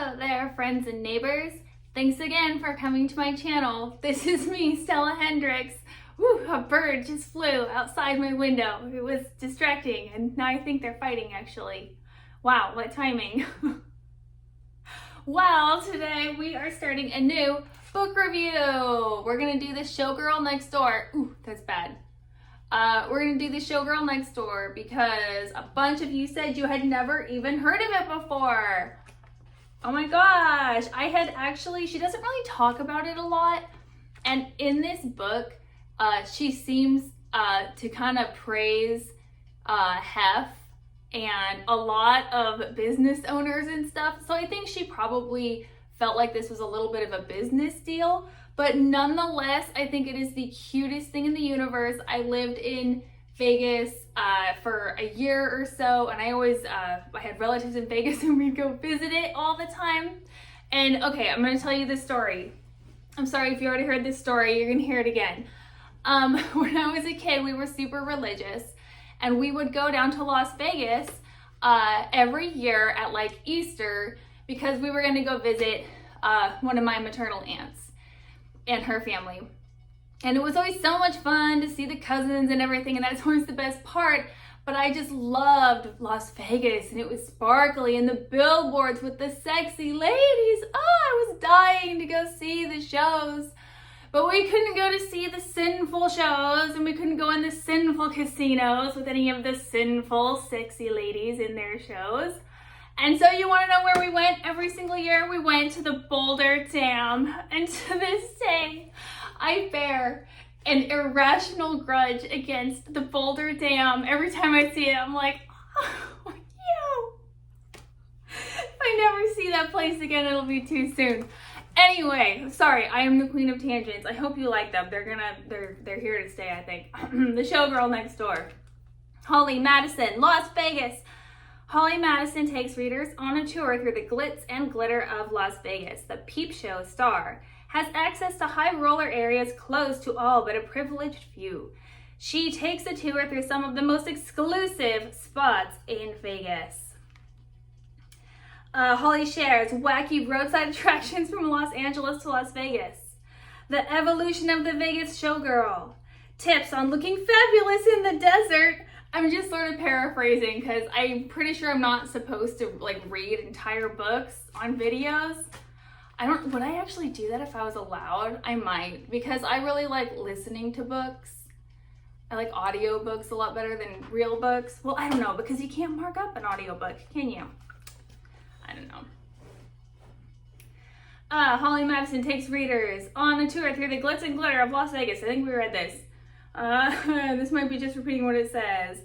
Hello there, friends and neighbors. Thanks again for coming to my channel. This is me, Stella Hendricks. Whew, a bird just flew outside my window. It was distracting, and now I think they're fighting, actually. Wow, what timing. Well, today we are starting a new book review. We're gonna do the Showgirl Next Door. Ooh, that's bad. We're gonna do the Showgirl Next Door because a bunch of you said you had never even heard of it before. Oh my gosh, she doesn't really talk about it a lot. And in this book, she seems to kind of praise Hef and a lot of business owners and stuff. So I think she probably felt like this was a little bit of a business deal. But nonetheless, I think it is the cutest thing in the universe. I lived in Vegas for a year or so, and I had relatives in Vegas and we'd go visit it all the time. And okay, I'm gonna tell you this story. I'm sorry if you already heard this story, you're gonna hear it again. When I was a kid, we were super religious, and we would go down to Las Vegas every year at like Easter because we were gonna go visit one of my maternal aunts and her family. And it was always so much fun to see the cousins and everything, and that's always the best part. But I just loved Las Vegas, and it was sparkly, and the billboards with the sexy ladies. Oh, I was dying to go see the shows. But we couldn't go to see the sinful shows, and we couldn't go in the sinful casinos with any of the sinful sexy ladies in their shows. And so you want to know where we went every single year? We went to the Boulder Dam. And to this day, I bear an irrational grudge against the Boulder Dam. Every time I see it, I'm like, oh, you. If I never see that place again, it'll be too soon. Anyway, sorry, I am the queen of tangents. I hope you like them. They're here to stay, I think. The Showgirl Next Door. Holly Madison, Las Vegas. Holly Madison takes readers on a tour through the glitz and glitter of Las Vegas. The peep show star has access to high roller areas closed to all but a privileged few. She takes a tour through some of the most exclusive spots in Vegas. Holly shares wacky roadside attractions from Los Angeles to Las Vegas. The evolution of the Vegas Showgirl. Tips on looking fabulous in the desert. I'm just sort of paraphrasing because I'm pretty sure I'm not supposed to like read entire books on videos. Would I actually do that if I was allowed? I might, because I really like listening to books. I like audiobooks a lot better than real books. Well, I don't know, because you can't mark up an audiobook, can you? I don't know. Holly Madison takes readers on a tour through the glitz and glitter of Las Vegas. I think we read this. This might be just repeating what it says.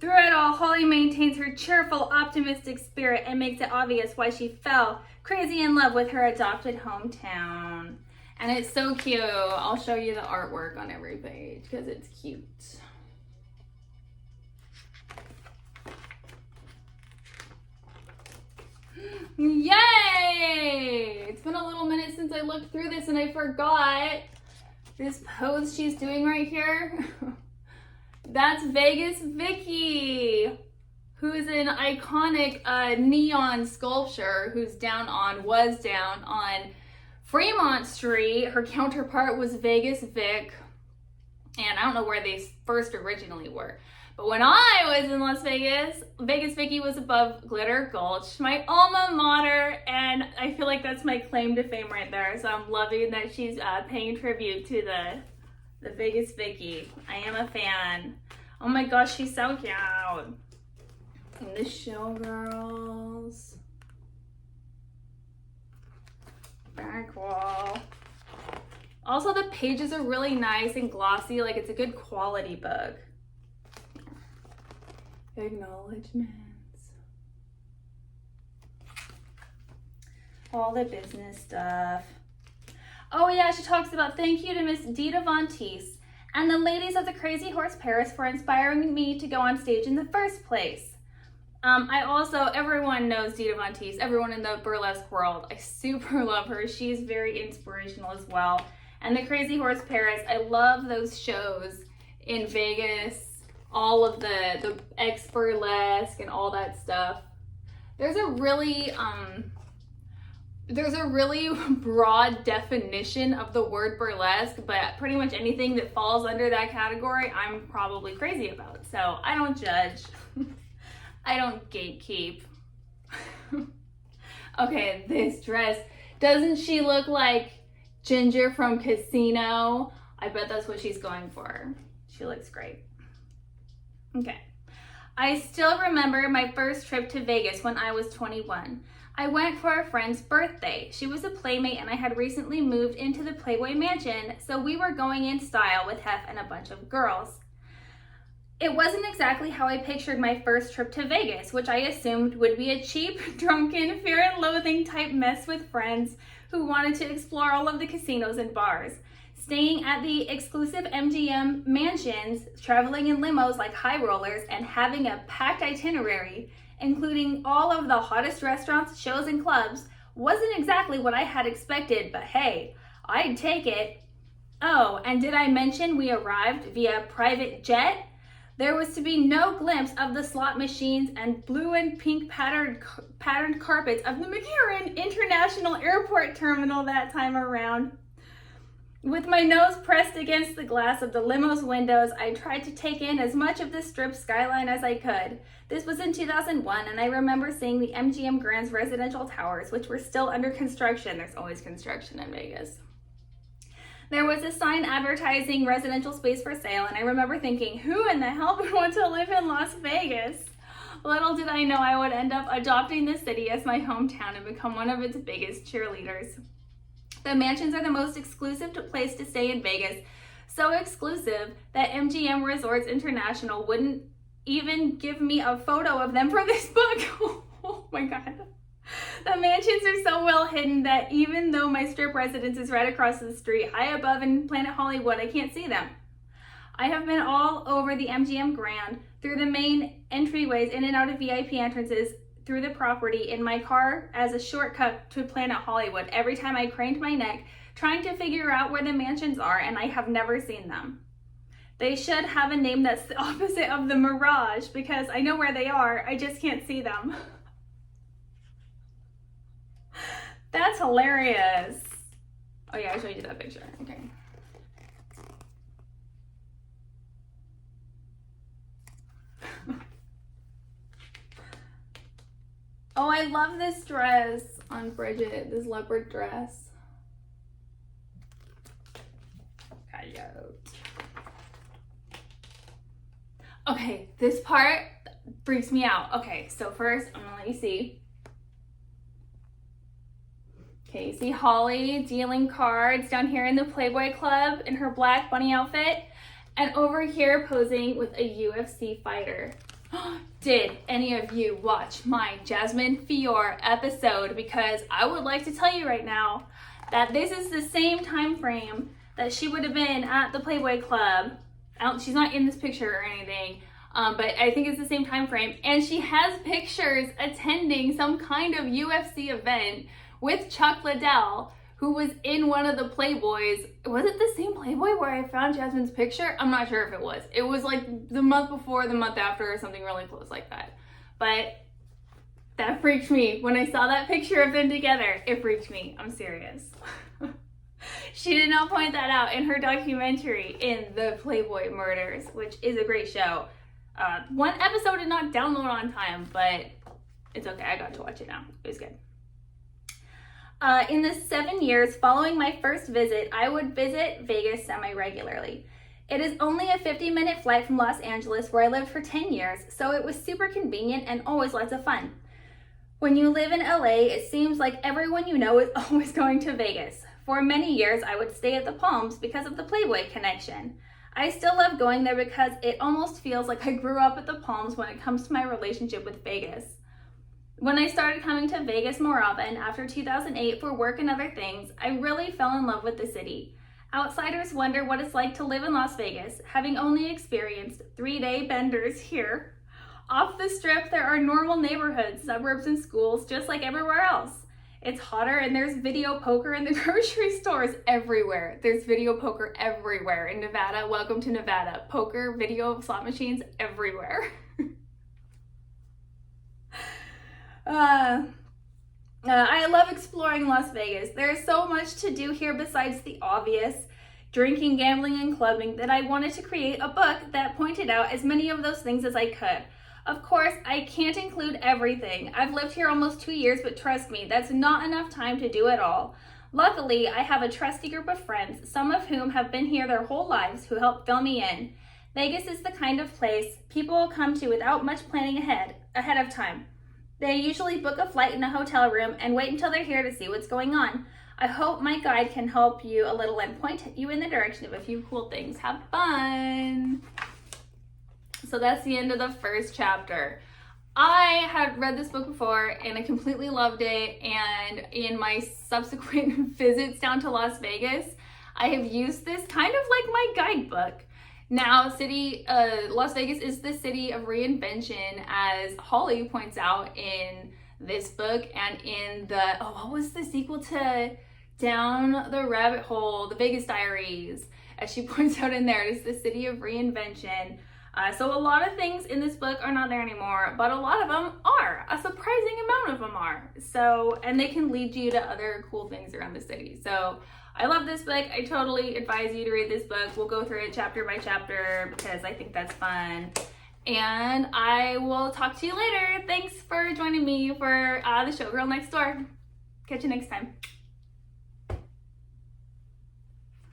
Through it all, Holly maintains her cheerful, optimistic spirit and makes it obvious why she fell crazy in love with her adopted hometown. And it's so cute. I'll show you the artwork on every page because it's cute. Yay! It's been a little minute since I looked through this and I forgot this pose she's doing right here. That's Vegas Vicky, who is an iconic neon sculpture was down on Fremont Street. Her counterpart was Vegas Vic, and I don't know where they first originally were. But when I was in Las Vegas, Vegas Vicky was above Glitter Gulch, my alma mater, and I feel like that's my claim to fame right there. So I'm loving that she's paying tribute to the Vegas Vicky. I am a fan. Oh my gosh, she's so cute. And the Showgirls. Back wall. Also, the pages are really nice and glossy. Like, it's a good quality book. Acknowledgements. All the business stuff. Oh yeah, she talks about thank you to Miss Dita Von Teese and the ladies of the Crazy Horse Paris for inspiring me to go on stage in the first place. Everyone knows Dita Von Teese, everyone in the burlesque world. I super love her. She's very inspirational as well. And the Crazy Horse Paris, I love those shows in Vegas, all of the ex-burlesque and all that stuff. There's a really there's a really broad definition of the word burlesque, but pretty much anything that falls under that category, I'm probably crazy about. So I don't judge. I don't gatekeep. Okay, this dress. Doesn't she look like Ginger from Casino? I bet that's what she's going for. She looks great. Okay. I still remember my first trip to Vegas when I was 21. I went for a friend's birthday. She was a playmate and I had recently moved into the Playboy Mansion, so we were going in style with Hef and a bunch of girls. It wasn't exactly how I pictured my first trip to Vegas, which I assumed would be a cheap, drunken, fear and loathing type mess with friends who wanted to explore all of the casinos and bars. Staying at the exclusive MGM mansions, traveling in limos like high rollers, and having a packed itinerary, including all of the hottest restaurants, shows, and clubs, wasn't exactly what I had expected, but hey, I'd take it. Oh, and did I mention we arrived via private jet? There was to be no glimpse of the slot machines and blue and pink patterned carpets of the McCarran International Airport Terminal that time around. With my nose pressed against the glass of the limo's windows, I tried to take in as much of the strip skyline as I could. This was in 2001, and I remember seeing the MGM Grand's residential towers, which were still under construction. There's always construction in Vegas. There was a sign advertising residential space for sale, and I remember thinking, who in the hell would want to live in Las Vegas? Little did I know I would end up adopting the city as my hometown and become one of its biggest cheerleaders. The mansions are the most exclusive place to stay in Vegas, so exclusive that MGM Resorts International wouldn't even give me a photo of them for this book. Oh my God. The mansions are so well hidden that even though my strip residence is right across the street, high above in Planet Hollywood, I can't see them. I have been all over the MGM Grand, through the main entryways, in and out of VIP entrances, through the property, in my car as a shortcut to Planet Hollywood every time I craned my neck, trying to figure out where the mansions are, and I have never seen them. They should have a name that's the opposite of the Mirage, because I know where they are, I just can't see them. That's hilarious. Oh yeah, I showed you that picture. Okay. Oh, I love this dress on Bridget, this leopard dress. Coyote. Okay, this part freaks me out. Okay, so first I'm gonna let you see. Okay, you see Holly dealing cards down here in the Playboy Club in her black bunny outfit, and over here posing with a UFC fighter. Did any of you watch my Jasmine Fior episode? Because I would like to tell you right now that this is the same time frame that she would have been at the Playboy Club. She's not in this picture or anything, but I think it's the same time frame. And she has pictures attending some kind of UFC event with Chuck Liddell, who was in one of the Playboys. Was it the same Playboy where I found Jasmine's picture? I'm not sure if it was. It was like the month before, the month after, or something really close like that. But that freaked me. When I saw that picture of them together, it freaked me. I'm serious. She did not point that out in her documentary in The Playboy Murders, which is a great show. One episode did not download on time, but it's okay. I got to watch it now. It was good. In the 7 years following my first visit, I would visit Vegas semi-regularly. It is only a 50-minute flight from Los Angeles, where I lived for 10 years, so it was super convenient and always lots of fun. When you live in LA, it seems like everyone you know is always going to Vegas. For many years, I would stay at the Palms because of the Playboy connection. I still love going there because it almost feels like I grew up at the Palms when it comes to my relationship with Vegas. When I started coming to Vegas more often after 2008 for work and other things, I really fell in love with the city. Outsiders wonder what it's like to live in Las Vegas, having only experienced 3-day benders here. Off the Strip, there are normal neighborhoods, suburbs, and schools just like everywhere else. It's hotter and there's video poker in the grocery stores everywhere. There's video poker everywhere in Nevada. Welcome to Nevada. Poker, video, slot machines everywhere. I love exploring Las Vegas. There's so much to do here besides the obvious drinking, gambling, and clubbing that I wanted to create a book that pointed out as many of those things as I could. Of course, I can't include everything. I've lived here almost 2 years, but trust me, that's not enough time to do it all. Luckily, I have a trusty group of friends, some of whom have been here their whole lives, who help fill me in. Vegas is the kind of place people will come to without much planning ahead of time. They usually book a flight in a hotel room and wait until they're here to see what's going on. I hope my guide can help you a little and point you in the direction of a few cool things. Have fun! So that's the end of the first chapter. I had read this book before and I completely loved it, and in my subsequent visits down to Las Vegas, I have used this kind of like my guidebook. Now, Las Vegas is the city of reinvention, as Holly points out in this book and in what was the sequel to Down the Rabbit Hole, The Vegas Diaries, as she points out in there, it is the city of reinvention. So a lot of things in this book are not there anymore, but a lot of them are. A surprising amount of them are. So, and they can lead you to other cool things around the city. So I love this book. I totally advise you to read this book. We'll go through it chapter by chapter because I think that's fun. And I will talk to you later. Thanks for joining me for the Showgirl Next Door. Catch you next time.